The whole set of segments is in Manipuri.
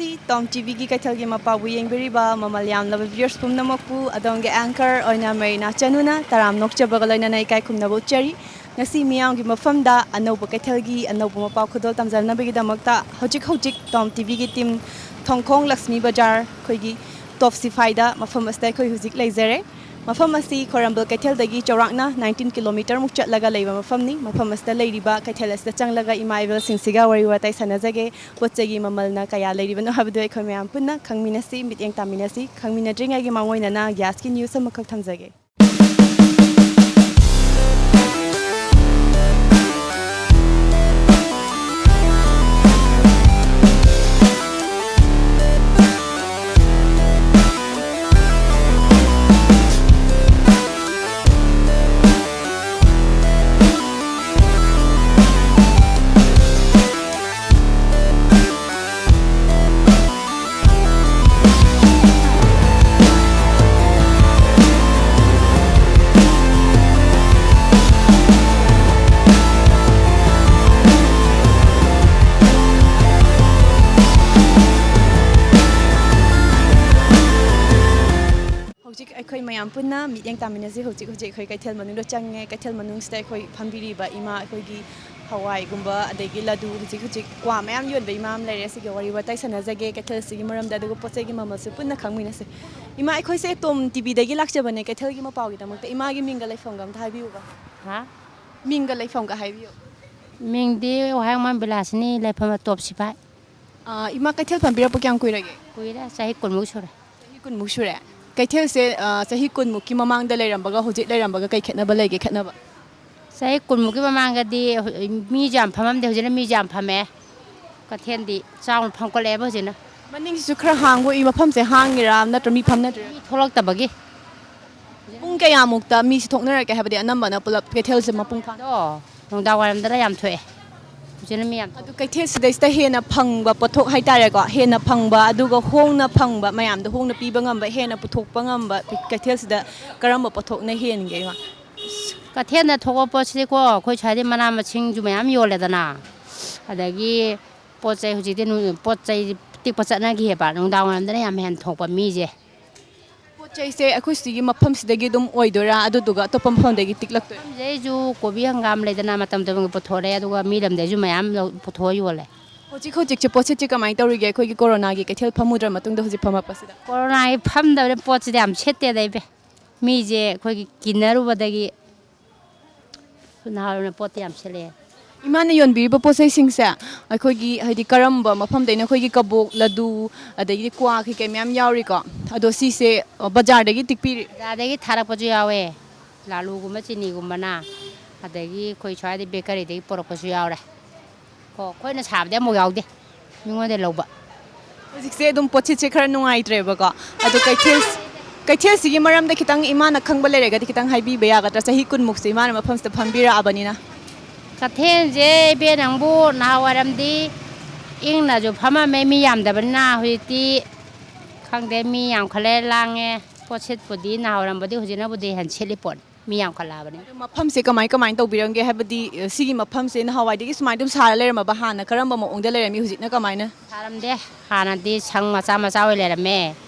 Ngasi Tom TVꯒꯤ ꯀꯩꯊꯦꯜꯒꯤ ꯃꯄꯥꯕꯨ ꯌꯦꯡꯕꯤꯔꯤꯕ ꯃꯃꯜ ꯌꯥꯝꯂꯕ ꯚꯤꯌꯔꯁ ꯄꯨꯝꯅꯃꯛꯄꯨ ꯑꯗꯣꯝꯒꯤ ꯑꯦꯡꯀꯔ ꯑꯣꯏꯅ ꯃꯔꯤꯅꯥ ꯆꯅꯨꯅ ꯇꯔꯥꯝ ꯅꯣꯛꯆꯕꯒ ꯂꯣꯏꯅꯅ ꯏꯀꯥꯏ ꯈꯨꯝꯅꯕ ꯎꯠꯆꯔꯤ ꯉꯁꯤ ꯃꯤꯌꯥꯝꯒꯤ ꯃꯐꯝꯗ ꯑꯅꯧꯕ ꯀꯩꯊꯦꯜꯒꯤ ꯑꯅꯧꯕ ꯃꯄꯥ ꯈꯨꯗꯣꯜ ꯇꯝꯖꯅꯕꯒꯤꯗꯃꯛꯇ ꯍꯧꯖꯤꯛ ꯇꯣꯝ TVꯒꯤ ꯇꯤꯝ ꯊꯣꯡꯈꯣꯡ ꯂꯛꯁꯃꯤ ꯕꯖꯥꯔ ꯑꯩꯈꯣꯏꯒꯤ ꯇꯣꯞ ꯁꯤꯐꯥꯏꯗ ꯃꯐꯝ ꯑꯁꯤꯗ ꯑꯩꯈꯣꯏ ꯍꯧꯖꯤꯛ ꯂꯩꯖꯔꯦ ꯃꯐꯝ ꯑꯁꯤ ꯈꯣꯏꯔꯝꯕꯜ ꯀꯩꯊꯦꯜꯗꯒꯤ ꯆꯥꯎꯔꯥꯛꯅ 19 ꯀꯤꯂꯣꯃꯤꯇꯔꯃꯨꯛ ꯆꯠꯂꯒ ꯂꯩꯕ ꯃꯐꯝꯅꯤ ꯃꯐꯝ ꯑꯁꯤꯗ ꯂꯩꯔꯤꯕ ꯀꯩꯊꯦꯜ ꯑꯁꯤꯗ ꯆꯪꯂꯒ ꯏꯃꯥ ꯏꯕꯦꯜꯁꯤꯡꯁꯤꯒ ꯋꯥꯔꯤ ꯋꯥꯇꯥꯏ ꯁꯥꯟꯅꯖꯒꯦ ꯄꯣꯠ ꯆꯩꯒꯤ ꯃꯃꯜꯅ ꯀꯌꯥ ꯂꯩꯔꯤꯕꯅꯣ ꯍꯥꯏꯕꯗꯨ ꯑꯩꯈꯣꯏ ꯃꯌꯥꯝ ꯄꯨꯟꯅ ꯈꯪꯃꯤꯟꯅꯁꯤ ꯃꯤꯠꯌꯦꯡ ꯇꯥꯃꯤꯟꯅꯁꯤ ꯈꯪꯃꯤꯟꯅꯗ꯭ꯔꯤꯉꯩꯒꯤ ꯃꯥꯡꯑꯣꯏꯅꯅ ꯒ꯭ꯌꯥꯁꯀꯤ ꯅ꯭ꯌꯨꯁ ꯑꯃꯈꯛ ꯊꯝꯖꯒꯦ ꯍꯧꯖꯤꯛ ꯑꯩꯈꯣꯏ ꯃꯌꯥꯝ ꯄꯨꯟꯅ ꯃꯤꯠꯌꯦꯡ ꯇꯥꯃꯤꯟꯅꯁꯤ ꯍꯧꯖꯤꯛ ꯑꯩꯈꯣꯏ ꯀꯩꯊꯦꯜ ꯃꯅꯨꯡꯗ ꯆꯪꯉꯦ ꯀꯩꯊꯦꯜ ꯃꯅꯨꯡꯁꯤꯗ ꯑꯩꯈꯣꯏ ꯐꯝꯕꯤꯔꯤꯕ ꯏꯃꯥ ꯑꯩꯈꯣꯏꯒꯤ ꯍꯋꯥꯏꯒꯨꯝꯕ ꯑꯗꯒꯤ ꯂꯗꯨ ꯍꯧꯖꯤꯛ ꯀ꯭ꯋꯥ ꯃꯌꯥꯝ ꯌꯣꯟꯕ ꯏꯃꯥ ꯑꯃ ꯂꯩꯔꯦ ꯁꯤꯒ ꯋꯥꯔꯤ ꯋꯥꯇꯥꯏ ꯁꯥꯟꯅꯖꯒꯦ ꯀꯩꯊꯦꯜ ꯑꯁꯤꯒꯤ ꯃꯔꯝꯗ ꯑꯗꯨꯒ ꯄꯣꯠ ꯆꯩꯒꯤ ꯃꯃꯜꯁꯨ ꯄꯨꯟꯅ ꯈꯪꯃꯤꯟꯅꯁꯤ ꯏꯃꯥ ꯑꯩꯈꯣꯏꯁꯦ ꯇꯣꯝ TVꯗꯒꯤ ꯂꯥꯛꯆꯕꯅꯦ ꯀꯩꯊꯦꯜꯒꯤ ꯃꯄꯥꯎꯒꯤꯗꯃꯛꯇ ꯏꯃꯥꯒꯤ ꯃꯤꯡꯒ ꯂꯩꯐꯝꯒ ꯑꯝꯇ ꯍꯥꯏꯕꯤꯌꯨꯕ ꯍꯥ ꯃꯤꯡꯒ ꯂꯩꯐꯝꯒ ꯍꯥꯏꯕꯤꯌꯨ ꯃꯤꯡꯗꯤ ꯋꯥꯍꯦꯡꯃꯥꯟ ꯕꯤꯂꯥꯁꯤꯅꯤ ꯂꯩꯐꯝ ꯇꯣꯞ ꯁꯤꯐꯥꯏ ꯏꯃꯥ ꯀꯩꯊꯦꯜ ꯐꯝꯕꯤꯔꯛꯄ ꯀꯌꯥꯝ ꯀꯨꯏꯔꯒꯦ ꯀꯨꯏꯔꯦ ꯆꯍꯤ ꯀꯨꯟꯃꯨꯛ ꯁꯨꯔꯦ ꯆꯍꯤ ꯀꯨꯟꯃꯨꯛ ꯁꯨꯔꯦ ꯀꯩꯊꯦꯜꯁꯦ ꯆꯍꯤ ꯀꯨꯟꯃꯨꯛꯀꯤ ꯃꯃꯥꯡꯗ ꯂꯩꯔꯝꯕꯒ ꯍꯧꯖꯤꯛ ꯂꯩꯔꯝꯕꯒ ꯀꯩ ꯈꯦꯠꯅꯕ ꯂꯩꯒꯦ ꯈꯦꯠꯅꯕ ꯆꯍꯤ ꯀꯨꯟꯃꯨꯛꯀꯤ ꯃꯃꯥꯡꯗꯗꯤ ꯃꯤꯁꯨ ꯌꯥꯝ ꯐꯝꯃꯝꯗꯦ ꯍꯧꯖꯤꯛꯅ ꯃꯤꯁꯨ ꯌꯥꯝ ꯐꯝꯃꯦ ꯀꯩꯊꯦꯜꯗꯤ ꯆꯥꯎꯅ ꯐꯝꯒꯠꯂꯛꯑꯦꯕ ꯍꯧꯖꯤꯛꯅ ꯃꯅꯤꯡꯁꯤꯁꯨ ꯈꯔ ꯍꯥꯡꯕ ꯎꯏ ꯃꯐꯝꯁꯦ ꯍꯥꯡꯉꯤꯔꯥ ꯅꯠꯇ꯭ꯔ ꯃꯤ ꯐꯝꯅꯗ꯭ꯔꯤꯔꯥ ꯃꯤ ꯊꯣꯛꯂꯛꯇꯕꯒꯤ ꯄꯨꯡ ꯀꯌꯥꯃꯨꯛꯇ ꯃꯤꯁꯤ ꯊꯣꯛꯅꯔꯛꯀꯦ ꯍꯥꯏꯕꯗꯤ ꯑꯅꯝꯕꯅ ꯄꯨꯂꯞ ꯀꯩꯊꯦꯜꯁꯦ ꯃꯄꯨꯡ ꯐꯥꯅ ꯅꯨꯡꯗꯥꯡ ꯋꯥꯏꯔꯝꯗꯅ ꯌꯥꯝ ꯊꯣꯛꯑꯦ ꯍꯧꯖꯤꯛꯅ ꯃꯤ ꯌꯥꯝ ꯑꯗꯨ ꯊꯣꯛꯇꯦ ꯀꯩꯊꯦꯜꯁꯤꯗꯩꯁꯤꯗ ꯍꯦꯟꯅ ꯐꯪꯕ ꯄꯣꯠꯊꯣꯛ ꯍꯥꯏꯇꯥꯔꯦꯀꯣ ꯍꯦꯟꯅ ꯐꯪꯕ ꯑꯗꯨꯒ ꯍꯣꯡꯅ ꯐꯪꯕ ꯃꯌꯥꯝꯗ ꯍꯣꯡꯅ ꯄꯤꯕ ꯉꯝꯕ ꯍꯦꯟꯅ ꯄꯨꯊꯣꯛꯄ ꯉꯝꯕ ꯀꯩꯊꯦꯜꯁꯤꯗ ꯀꯔꯝꯕ ꯄꯣꯠꯊꯣꯛꯅ ꯍꯦꯟꯒꯦ ꯏꯃꯥ ꯀꯩꯊꯦꯜꯗ ꯊꯣꯛꯄ ꯄꯣꯠꯁꯤꯗꯤꯀꯣ ꯑꯩꯈꯣꯏ ꯁ꯭ꯋꯥꯏꯗꯤ ꯃꯅꯥ ꯃꯁꯤꯡꯁꯨ ꯃꯌꯥꯝ ꯌꯣꯜꯂꯦꯗꯅ ꯑꯗꯒꯤ ꯄꯣꯠ ꯆꯩ ꯍꯧꯖꯤꯛꯇꯤ ꯄꯣꯠ ꯆꯩ ꯇꯤꯛꯄ ꯆꯠꯅꯈꯤꯑꯕ ꯅꯨꯡꯗꯥꯡ ꯋꯥꯏꯔꯝꯗꯅ ꯌꯥꯝ ꯍꯦꯟꯅ ꯊꯣꯛꯄ ꯃꯤꯁꯦ ꯄꯣꯠ ꯆꯩꯁꯦ ꯑꯩꯈꯣꯏ ꯁꯤꯒꯤ ꯃꯐꯝꯁꯤꯗꯒꯤ ꯑꯗꯨꯝ ꯑꯣꯏꯗꯣꯏꯔꯥ ꯑꯗꯨꯗꯨꯒ ꯑꯇꯣꯞꯄ ꯃꯐꯝꯗꯒꯤ ꯇꯤꯛꯂꯛꯇꯣꯏꯔꯥ ꯃꯐꯝꯁꯤꯗꯩꯁꯨ ꯀꯣꯕꯤ ꯍꯪꯒꯥꯝ ꯂꯩꯗꯅ ꯃꯇꯝ ꯄꯨꯊꯣꯔꯛꯑꯦ ꯑꯗꯨꯒ ꯃꯤ ꯂꯝꯗꯩꯁꯨ ꯃꯌꯥꯝ ꯄꯨꯊꯣꯛꯑ ꯌꯣꯜꯂꯦ ꯍꯧꯖꯤꯛꯁꯦ ꯄꯣꯠꯁꯤꯠꯁꯦ ꯀꯃꯥꯏꯅ ꯇꯧꯔꯤꯒꯦ ꯑꯩꯈꯣꯏꯒꯤ ꯀꯣꯔꯣꯅꯥꯒꯤ ꯀꯩꯊꯦꯜ ꯐꯝꯃꯨꯗ꯭ꯔ ꯃꯇꯨꯡꯗ ꯍꯧꯖꯤꯛ ꯐꯝꯃꯛꯄꯁꯤꯗ ꯀꯣꯔꯣꯅꯥꯒꯤ ꯐꯝꯗꯕꯅ ꯄꯣꯠꯁꯤꯗꯤ ꯌꯥꯝ ꯁꯤꯠꯇꯦꯗ ꯏꯕꯦ ꯃꯤꯁꯦ ꯑꯩꯈꯣꯏꯒꯤ ꯀꯤꯟꯅꯔꯨꯕꯗꯒꯤ ꯅꯍꯥꯟꯋꯥꯏꯅ ꯄꯣꯠꯇꯤ ꯌꯥꯝ ꯁꯤꯠꯂꯛꯑꯦ ꯏꯃꯥꯅ ꯌꯣꯟꯕꯤꯔꯤꯕ ꯄꯣꯠꯆꯩꯁꯤꯡꯁꯦ ꯑꯩꯈꯣꯏꯒꯤ ꯍꯥꯏꯗꯤ ꯀꯔꯝꯕ ꯃꯐꯝꯗꯩꯅ ꯑꯩꯈꯣꯏꯒꯤ ꯀꯕꯣꯛ ꯂꯗꯨ ꯑꯗꯒꯤꯗꯤ ꯀ꯭ꯋꯥ ꯀꯩ ꯃꯌꯥꯝ ꯌꯥꯎꯔꯤꯀꯣ ꯑꯗꯣ ꯁꯤꯁꯦ ꯕꯖꯥꯔꯗꯒꯤ ꯇꯤꯛꯄꯤꯔꯤ ꯕꯖꯥꯔꯗꯒꯤ ꯊꯥꯔꯛꯄꯁꯨ ꯌꯥꯎꯋꯦ ꯂꯥꯂꯨꯒꯨꯝꯕ ꯆꯤꯅꯤꯒꯨꯝꯕꯅ ꯑꯗꯒꯤ ꯑꯩꯈꯣꯏ ꯁ꯭ꯋꯥꯏꯗ ꯕꯦꯀꯔꯤꯗꯒꯤ ꯄꯨꯔꯛꯄꯁꯨ ꯌꯥꯎꯔꯦ ꯀꯣ ꯑꯩꯈꯣꯏꯅ ꯁꯥꯕꯗꯤ ꯑꯃꯨꯛ ꯌꯥꯎꯗꯦ ꯃꯤꯉꯣꯟꯗ ꯂꯧꯕ ꯍꯧꯖꯤꯛꯁꯦ ꯑꯗꯨꯝ ꯄꯣꯠꯁꯤꯠꯁꯦ ꯈꯔ ꯅꯨꯡꯉꯥꯏꯇ꯭ꯔꯦꯕꯀꯣ ꯑꯗꯣ ꯀꯩꯊꯦꯜꯁꯤꯒꯤ ꯃꯔꯝꯗ ꯈꯤꯇꯪ ꯏꯃꯥꯅ ꯈꯪꯕ ꯂꯩꯔꯒꯗꯤ ꯈꯤꯇꯪ ꯍꯥꯏꯕꯤꯕ ꯌꯥꯒꯗ꯭ꯔꯥ ꯆꯍꯤ ꯀꯨꯟꯃꯨꯛꯁꯦ ꯏꯃꯥꯅ ꯃꯐꯝꯁꯤꯗ ꯐꯝꯕꯤꯔꯛꯑꯕꯅꯤꯅ ꯀꯩꯊꯦꯜꯁꯦ ꯏꯕꯦ ꯅꯪꯕꯨ ꯅꯍꯥꯟꯋꯥꯏꯔꯝꯗꯤ ꯏꯪꯅꯁꯨ ꯐꯝꯃꯝꯃꯦ ꯃꯤ ꯌꯥꯝꯗꯕꯅꯤꯅ ꯍꯧꯖꯤꯛꯇꯤ ꯈꯪꯗꯦ ꯃꯤ ꯌꯥꯝꯈꯠꯂꯦ ꯂꯥꯡꯉꯦ ꯄꯣꯠ ꯁꯤꯠꯄꯨꯗꯤ ꯅꯍꯥꯟꯋꯥꯏꯔꯝꯕꯨꯗꯤ ꯍꯧꯖꯤꯛꯅꯕꯨꯗꯤ ꯍꯦꯟꯅ ꯁꯤꯠꯂꯤ ꯄꯣꯠꯅꯤ ꯃꯤ ꯌꯥꯝꯈꯠꯂꯛꯑꯕꯅꯤ ꯑꯗꯣ ꯃꯐꯝꯁꯦ ꯀꯃꯥꯏꯅ ꯇꯧꯕꯤꯔꯝꯒꯦ ꯍꯥꯏꯕꯗꯤ ꯁꯤꯒꯤ ꯃꯐꯝꯁꯦ ꯅꯍꯥꯟꯋꯥꯏꯗꯒꯤ ꯁꯨꯃꯥꯏꯅ ꯑꯗꯨꯝ ꯁꯥꯔ ꯂꯩꯔꯝꯃꯕ ꯍꯥꯟꯅ ꯀꯔꯝꯕ ꯃꯑꯣꯡꯗ ꯂꯩꯔꯝꯃꯤ ꯍꯧꯖꯤꯛꯅ ꯀꯃꯥꯏꯅ ꯁꯥꯔꯝꯗꯦ ꯍꯥꯟꯅꯗꯤ ꯁꯪ ꯃꯆꯥ ꯑꯣꯏ ꯂꯩꯔꯝꯃꯦ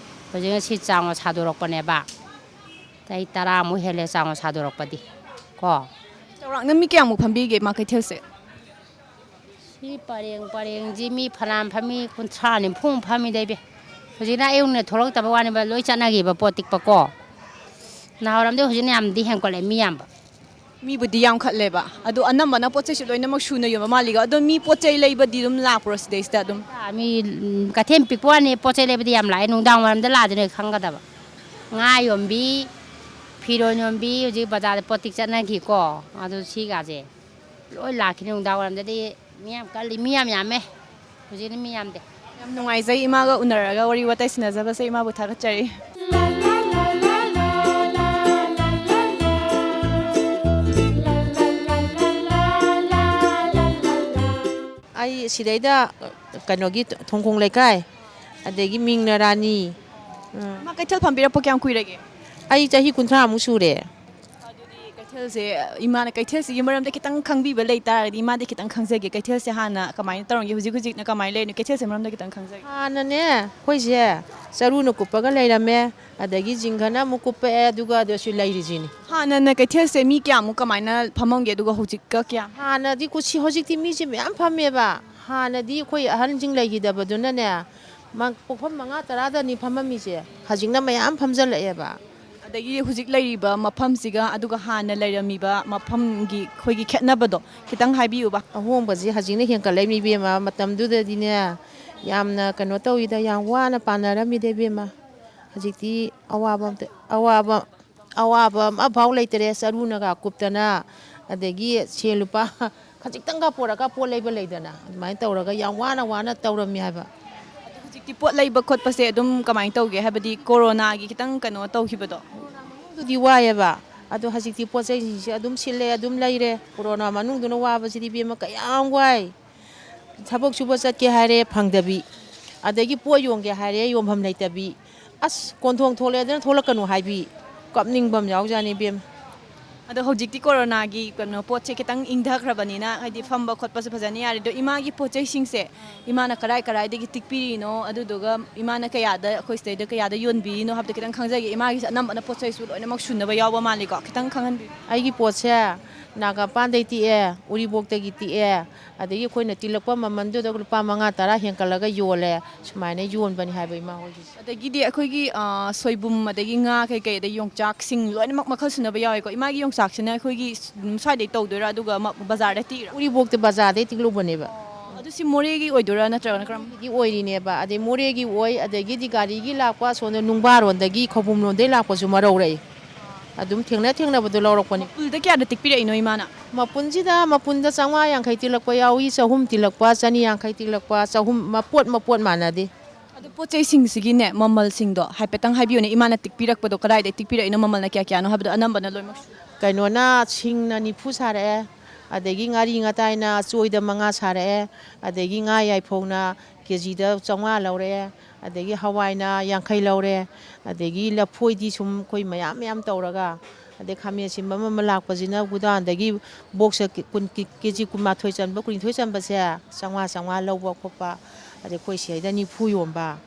ꯍꯧꯖꯤꯛꯅ ꯁꯤ ꯆꯥꯎꯅ ꯁꯥꯗꯣꯔꯛꯄꯅꯦꯕ ꯆꯍꯤ 10ꯃꯨꯛ ꯍꯦꯜꯂꯦ ꯆꯥꯎꯅ ꯁꯥꯗꯣꯔꯛꯄꯗꯤ ꯀꯣ ꯆꯥꯎꯔꯥꯛꯅ ꯃꯤ ꯀꯌꯥꯃꯨꯛ ꯐꯝꯕꯤꯒꯦ ꯃꯥ ꯀꯩꯊꯦꯜꯁꯦ ꯁꯤ ꯄꯔꯦꯡꯁꯤ ꯃꯤ ꯐꯅꯌꯥꯝ ꯐꯝꯃꯤ 30 40 ꯐꯝꯃꯤꯗ ꯏꯕꯦ ꯍꯧꯖꯤꯛꯅ ꯑꯌꯨꯛꯅ ꯊꯣꯛꯂꯛꯇꯕ ꯋꯥꯅꯦꯕ ꯂꯣꯏ ꯆꯠꯅꯈꯤꯕ ꯄꯣꯠ ꯇꯤꯛꯄꯀꯣ ꯅꯍꯥꯟꯋꯥꯏꯔꯝꯗꯤ ꯍꯧꯖꯤꯛꯅ ꯌꯥꯝꯗꯤ ꯍꯦꯟꯒꯠꯂꯦ ꯃꯤ ꯌꯥꯝꯕ ꯃꯤꯕꯨꯗꯤ ꯌꯥꯝꯈꯠꯂꯦꯕ ꯑꯗꯣ ꯑꯅꯝꯕꯅ ꯄꯣꯠ ꯆꯩꯁꯨ ꯂꯣꯏꯅꯃꯛ ꯁꯨꯅ ꯌꯣꯟꯕ ꯃꯥꯜꯂꯤꯀꯣ ꯑꯗꯣ ꯃꯤ ꯄꯣꯠ ꯆꯩ ꯂꯩꯕꯗꯤ ꯑꯗꯨꯝ ꯂꯥꯛꯄ꯭ꯔꯣ ꯁꯤꯗꯩꯁꯤꯗ ꯑꯗꯨꯝ ꯃꯤ ꯀꯩꯊꯦꯜ ꯄꯤꯛꯄ ꯋꯥꯅꯤ ꯄꯣꯠ ꯆꯩ ꯂꯩꯕꯗꯤ ꯌꯥꯝ ꯂꯥꯛꯑꯦ ꯅꯨꯡꯗꯥꯡ ꯋꯥꯏꯔꯝꯗ ꯂꯥꯛꯑꯗꯤ ꯅꯣꯏ ꯈꯪꯒꯗꯕ ꯉꯥ ꯌꯣꯟꯕꯤ ꯐꯤꯔꯣꯟ ꯌꯣꯟꯕꯤ ꯍꯧꯖꯤꯛ ꯕꯖꯥꯔꯗ ꯄꯣꯠ ꯇꯤꯛ ꯆꯠꯅꯈꯤꯀꯣ ꯑꯗꯨ ꯁꯤꯒꯥꯁꯦ ꯂꯣꯏ ꯂꯥꯛꯈꯤꯅꯤ ꯅꯨꯡꯗꯥꯡ ꯋꯥꯏꯔꯝꯗꯗꯤ ꯃꯤ ꯌꯥꯝ ꯀꯜꯂꯤ ꯃꯤ ꯌꯥꯝ ꯌꯥꯝꯃꯦ ꯍꯧꯖꯤꯛꯅ ꯃꯤ ꯌꯥꯝꯗꯦ ꯌꯥꯝ ꯅꯨꯡꯉꯥꯏꯖꯩ ꯏꯃꯥꯒ ꯎꯅꯔꯒ ꯋꯥꯔꯤ ꯋꯥꯇꯥꯏ ꯁꯥꯟꯅꯖꯕꯁꯦ ꯏꯃꯥꯕꯨ ꯊꯥꯒꯠꯆꯔꯤ ꯑꯩ ꯁꯤꯗꯩꯗ ꯀꯩꯅꯣꯒꯤ ꯊꯣꯡꯈꯣꯡ ꯂꯩꯀꯥꯏ ꯑꯗꯒꯤ ꯃꯤꯡꯅ ꯔꯥꯅꯤ ꯏꯃꯥ ꯀꯩꯊꯦꯜ ꯐꯝꯕꯤꯔꯛꯄ ꯀꯌꯥꯝ ꯀꯨꯏꯔꯒꯦ ꯑꯩ ꯆꯍꯤ 30ꯃꯨꯛ ꯁꯨꯔꯦ ꯀꯩꯊꯦꯜꯁꯦ ꯏꯃꯥꯅ ꯀꯩꯊꯦꯜꯁꯤꯒꯤ ꯃꯔꯝꯗ ꯈꯤꯇꯪ ꯈꯪꯕꯤꯕ ꯂꯩꯇꯥꯔꯒꯗꯤ ꯏꯃꯥꯗꯤ ꯈꯤꯇꯪ ꯈꯪꯖꯒꯦ ꯀꯩꯊꯦꯜꯁꯦ ꯍꯥꯟꯅ ꯀꯃꯥꯏꯅ ꯇꯧꯔꯝꯒꯦ ꯍꯧꯖꯤꯛꯅ ꯀꯃꯥꯏꯅ ꯂꯩꯔꯤꯅꯣ ꯀꯩꯊꯦꯜꯁꯦ ꯃꯔꯝꯗ ꯈꯤꯇꯪ ꯈꯪꯖꯒꯦ ꯍꯥꯟꯅꯅꯦ ꯑꯩꯈꯣꯏꯁꯦ ꯆꯔꯨꯅ ꯀꯨꯞꯄꯒ ꯂꯩꯔꯝꯃꯦ ꯑꯗꯒꯤ ꯖꯤꯡꯒꯅ ꯑꯃꯨꯛ ꯀꯨꯞꯄꯛꯑꯦ ꯑꯗꯨꯒ ꯑꯗꯨꯁꯨ ꯂꯩꯔꯤꯁꯤꯅꯤ ꯍꯥꯟꯅꯅ ꯀꯩꯊꯦꯜꯁꯦ ꯃꯤ ꯀꯌꯥꯃꯨꯛ ꯀꯃꯥꯏꯅ ꯐꯝꯃꯝꯒꯦ ꯑꯗꯨꯒ ꯍꯧꯖꯤꯛꯀ ꯀꯌꯥ ꯍꯥꯟꯅꯗꯤ ꯀꯨꯁꯤ ꯍꯧꯖꯤꯛꯇꯤ ꯃꯤꯁꯦ ꯃꯌꯥꯝ ꯐꯝꯃꯦꯕ ꯍꯥꯟꯅꯗꯤ ꯑꯩꯈꯣꯏ ꯑꯍꯟꯁꯤꯡ ꯂꯩꯈꯤꯗꯕꯗꯨꯅꯅꯦ ꯄꯣꯠꯐꯝ 5-10ꯗꯅꯤ ꯐꯝꯃꯝꯃꯤꯁꯦ ꯍꯧꯖꯤꯛꯅ ꯃꯌꯥꯝ ꯐꯝꯖꯜꯂꯛꯑꯦꯕ ꯑꯗꯒꯤ ꯍꯧꯖꯤꯛ ꯂꯩꯔꯤꯕ ꯃꯐꯝꯁꯤꯒ ꯑꯗꯨꯒ ꯍꯥꯟꯅ ꯂꯩꯔꯝꯃꯤꯕ ꯃꯐꯝꯒꯤ ꯑꯩꯈꯣꯏꯒꯤ ꯈꯦꯠꯅꯕꯗꯣ ꯈꯤꯇꯪ ꯍꯥꯏꯕꯤꯌꯨꯕ ꯑꯍꯣꯡꯕꯁꯦ ꯍꯧꯖꯤꯛꯅ ꯍꯦꯟꯀꯠꯂꯛꯏ ꯏꯕꯦꯝꯃ ꯃꯇꯝꯗꯨꯗꯗꯤꯅꯦ ꯌꯥꯝꯅ ꯀꯩꯅꯣ ꯇꯧꯋꯤꯗ ꯌꯥꯝ ꯋꯥꯅ ꯄꯥꯟꯅꯔꯝꯃꯤꯗ ꯏꯕꯦꯝꯃ ꯍꯧꯖꯤꯛꯇꯤ ꯑꯋꯥꯕ ꯑꯃꯐꯥꯎ ꯂꯩꯇꯔꯦ ꯆꯔꯨꯅꯒ ꯀꯨꯞꯇꯅ ꯑꯗꯒꯤ ꯁꯦꯟ ꯂꯨꯄꯥ ꯈꯖꯤꯛꯇꯪꯒ ꯄꯣꯔꯛꯒ ꯄꯣꯠ ꯂꯩꯕ ꯂꯩꯗꯅ ꯑꯗꯨꯃꯥꯏꯅ ꯇꯧꯔꯒ ꯌꯥꯝ ꯋꯥꯅ ꯇꯧꯔꯝꯃꯤ ꯍꯥꯏꯕ ꯑꯗꯣ ꯍꯧꯖꯤꯛꯇꯤ ꯄꯣꯠ ꯂꯩꯕ ꯈꯣꯠꯄꯁꯦ ꯑꯗꯨꯝ ꯀꯃꯥꯏꯅ ꯇꯧꯒꯦ ꯍꯥꯏꯕꯗꯤ ꯀꯣꯔꯣꯅꯥꯒꯤ ꯈꯤꯇꯪ ꯀꯩꯅꯣ ꯇꯧꯈꯤꯕꯗꯣ ꯑꯗꯨꯗꯤ ꯋꯥꯏꯑꯦꯕ ꯑꯗꯣ ꯍꯧꯖꯤꯛꯇꯤ ꯄꯣꯠ ꯆꯩꯁꯤꯡꯁꯦ ꯑꯗꯨꯝ ꯁꯤꯠꯂꯦ ꯑꯗꯨꯝ ꯂꯩꯔꯦ ꯀꯣꯔꯣꯅꯥ ꯃꯅꯨꯡꯗꯨꯅ ꯋꯥꯕꯁꯤꯗꯤ ꯏꯕꯦꯝꯃ ꯀꯌꯥꯝ ꯋꯥꯏ ꯊꯕꯛ ꯁꯨꯕ ꯆꯠꯀꯦ ꯍꯥꯏꯔꯦ ꯐꯪꯗꯕꯤ ꯑꯗꯒꯤ ꯄꯣꯠ ꯌꯣꯟꯒꯦ ꯍꯥꯏꯔꯦ ꯌꯣꯟꯐꯝ ꯂꯩꯇꯕꯤ ꯑꯁ ꯀꯣꯟꯊꯣꯡ ꯊꯣꯛꯂꯛꯑꯦꯗꯅ ꯊꯣꯛꯂꯛꯀꯅꯨ ꯍꯥꯏꯕꯤ ꯀꯞꯅꯤꯡꯕ ꯑꯃ ꯌꯥꯎꯖꯥꯅꯤ ꯏꯕꯦꯝꯃ ꯑꯗꯣ ꯍꯧꯖꯤꯛꯇꯤ ꯀꯣꯔꯣꯅꯥꯒꯤ ꯀꯩꯅꯣ ꯄꯣꯠꯁꯦ ꯈꯤꯇꯪ ꯏꯪꯊꯈ꯭ꯔꯕꯅꯤꯅ ꯍꯥꯏꯗꯤ ꯐꯝꯕ ꯈꯣꯠꯄꯁꯨ ꯐꯖꯅ ꯌꯥꯔꯦ ꯑꯗꯣ ꯏꯃꯥꯒꯤ ꯄꯣꯠꯆꯩꯁꯤꯡꯁꯦ 이마나 ꯀꯗꯥꯏꯗꯒꯤ ꯇꯤꯛꯄꯤꯔꯤꯅꯣ ꯑꯗꯨꯗꯨꯒ 이마나 ꯀꯌꯥꯗ ꯑꯩꯈꯣꯏ ꯁꯤꯗꯩꯗ ꯀꯌꯥꯗ ꯌꯣꯟꯕꯤꯔꯤꯅꯣ ꯍꯥꯏꯕꯗꯣ ꯈꯤꯇꯪ ꯈꯪꯖꯒꯦ 이마ꯒꯤꯁꯦ ꯑꯅꯝꯕꯅ ꯄꯣꯠꯆꯩꯁꯨ ꯂꯣꯏꯅꯃꯛ ꯁꯨꯅꯕ ꯌꯥꯎꯕ ꯃꯥꯜꯂꯤꯀꯣ ꯈꯤꯇꯪ ꯈꯪꯍꯟꯕꯤꯌꯨ ꯑꯩꯒꯤ ꯄꯣꯠꯁꯦ ꯅꯥꯒꯥꯄꯥꯟꯗꯩ ꯇꯤꯛꯑꯦ ꯎꯔꯤꯄꯣꯛꯇꯒꯤ ꯇꯤꯛꯑꯦ ꯑꯗꯒꯤ ꯑꯩꯈꯣꯏꯅ ꯇꯤꯜꯂꯛꯄ ꯃꯃꯟꯗꯨꯗ ꯂꯨꯄꯥ 5-10 ꯍꯦꯟꯀꯠꯂꯒ ꯌꯣꯜꯂꯦ ꯁꯨꯃꯥꯏꯅ ꯌꯣꯟꯕꯅꯤ ꯍꯥꯏꯕ ꯏꯃꯥ ꯍꯣꯏꯒꯤꯁꯦ ꯑꯗꯒꯤꯗꯤ ꯑꯩꯈꯣꯏꯒꯤ ꯁꯣꯏꯕꯨꯝ ꯑꯗꯒꯤ ꯉꯥ ꯀꯩꯀꯩ ꯑꯗꯩ ꯌꯣꯡꯆꯥꯛꯁꯤꯡ ꯂꯣꯏꯅꯃꯛ ꯃꯈꯜ ꯁꯨꯅꯕ ꯌꯥꯎꯋꯦꯀꯣ ꯏꯃꯥꯒꯤ ꯌꯣꯡꯆꯥꯛꯁꯤꯅ ꯑꯩꯈꯣꯏꯒꯤ ꯁ꯭ꯋꯥꯏꯗꯩ ꯇꯧꯗꯣꯏꯔꯥ ꯑꯗꯨꯒ ꯕꯖꯥꯔꯗ ꯇꯤꯔꯥ ꯎꯔꯤꯄꯣꯛꯇ ꯕꯖꯥꯔꯗꯩ ꯇꯤꯛꯂꯨꯕꯅꯦꯕ ꯑꯗꯨ ꯁꯤ ꯃꯣꯔꯦꯒꯤ ꯑꯣꯏꯗꯣꯏꯔꯥ ꯅꯠꯇ꯭ꯔꯒꯅ ꯀꯔꯝ ꯒꯤ ꯑꯣꯏꯔꯤꯅꯦꯕ ꯑꯗꯩ ꯃꯣꯔꯦꯒꯤ ꯑꯣꯏ ꯑꯗꯒꯤꯗꯤ ꯒꯥꯔꯤꯒꯤ ꯂꯥꯛꯄ ꯁꯣꯝꯗ ꯅꯨꯡꯕꯥꯔꯣꯟꯗꯒꯤ ꯈꯧꯕꯨꯝ ꯂꯣꯝꯗꯒꯤ ꯂꯥꯛꯄꯁꯨ ꯃꯔꯧꯔꯛꯏ ꯑꯗꯨꯝ ꯊꯦꯡꯅꯕꯗꯣ ꯂꯧꯔꯛꯄꯅꯤ ꯃꯄꯨꯜꯗ ꯀꯌꯥꯗ ꯇꯤꯛꯄꯤꯔꯛꯏꯅꯣ ꯏꯃꯥꯅ ꯃꯄꯨꯟꯗ 550 ꯇꯤꯜꯂꯛꯄ ꯌꯥꯎꯏ 300 ꯇꯤꯜꯂꯛꯄ 150 ꯇꯤꯜꯂꯛꯄ 300 ꯃꯄꯣꯠ ꯃꯥꯟꯅꯗꯦ ꯑꯗꯣ ꯄꯣꯠꯆꯩꯁꯤꯡꯁꯤꯒꯤꯅꯦ ꯃꯃꯜꯁꯤꯡꯗꯣ ꯍꯥꯏꯐꯦꯠꯇꯪ ꯍꯥꯏꯕꯤꯌꯨꯅꯦ ꯏꯃꯥꯅ ꯇꯤꯛꯄꯤꯔꯛꯄꯗꯣ ꯀꯗꯥꯏꯗꯩ ꯇꯤꯛꯄꯤꯔꯛꯏꯅꯣ ꯃꯃꯜꯅ ꯀꯌꯥꯅꯣ ꯍꯥꯏꯕꯗꯣ ꯑꯅꯝꯕꯅ ꯂꯣꯏꯅꯃꯛ ꯀꯩꯅꯣꯅ ꯁꯤꯡꯅ 90 ꯁꯥꯔꯛꯑꯦ ꯑꯗꯒꯤ ꯉꯥꯔꯤ ꯉꯥꯇꯥꯏꯅ ꯆꯣꯏꯗ 5 ꯁꯥꯔꯛꯑꯦ ꯑꯗꯒꯤ ꯉꯥ ꯌꯥꯏꯐꯧꯅ ꯀꯦꯖꯤꯗ 500 ꯂꯧꯔꯛꯑꯦ ꯑꯗꯒꯤ ꯍꯋꯥꯏꯅ 50 ꯂꯧꯔꯦ ꯑꯗꯒꯤ ꯂꯐꯣꯏꯗꯤ ꯁꯨꯝ ꯑꯩꯈꯣই ꯃꯌꯥꯝ ꯇꯧꯔꯒ ꯑꯗꯩ ꯈꯥꯃꯦꯟ ꯑꯁꯤꯟꯕ ꯑꯃ ꯂꯥꯛꯄꯁꯤꯅ ꯒꯨꯗꯥꯎꯟꯗꯒꯤ ꯕꯣꯛꯁ ꯀꯦꯖꯤ 12 ꯆꯟꯕ 22 ꯆꯟꯕꯁꯦ 500 ꯂꯧꯕ ꯈꯣꯠꯄ ꯑꯗꯩ ꯑꯩꯈꯣꯏ ꯁꯤꯗꯩꯗ 90 ꯌꯣꯟꯕ